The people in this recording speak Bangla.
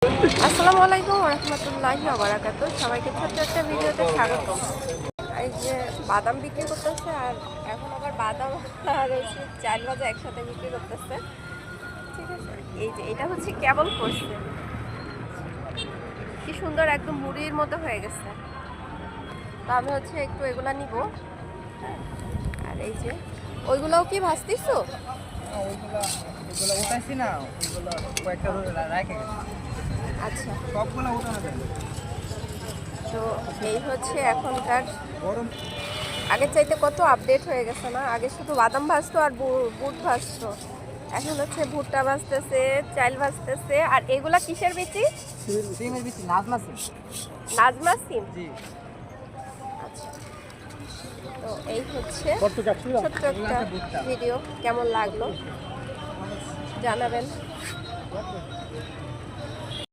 আসসালামু আলাইকুম ওয়া রাহমাতুল্লাহি ওয়া বারাকাতুহু। সবাইকে ছোট্ট একটা ভিডিওতে স্বাগত। এই যে বাদাম বিক্রি করতেছে, আর এখন আবার বাদাম আর হচ্ছে চাল ভাজা একসাথে বিক্রি করতেছে। ঠিক আছে, এই যে এটা হচ্ছে কেবল করছে, কি সুন্দর একদম মুড়ির মতো হয়ে গেছে। তো আমি হচ্ছে একটু এগুলা নিব। আর এই যে ওইগুলোও কি ভাজতিছো? ওইগুলো উঠাইছি না, ওইগুলো কয়েকটা রাখে গেছে। আচ্ছা, সবগুলো উঠানো যায় না। তো এই হচ্ছে এখনকার গরম আগের চাইতে কত আপডেট হয়ে গেছে না? আগে শুধু বাদাম ভাজতো আর বুট ভাজতো, এখন হচ্ছে ভুট্টা ভাজতেছে, চাল ভাজতেছে। আর এগুলা কিসের বিচি? সিমের বেশি নাজমা সিম। নাজমা সিম। জি। আচ্ছা, তো এই হচ্ছে ছোট্ট ছোট্ট একটা ভিডিও। কেমন লাগলো জানাবেন।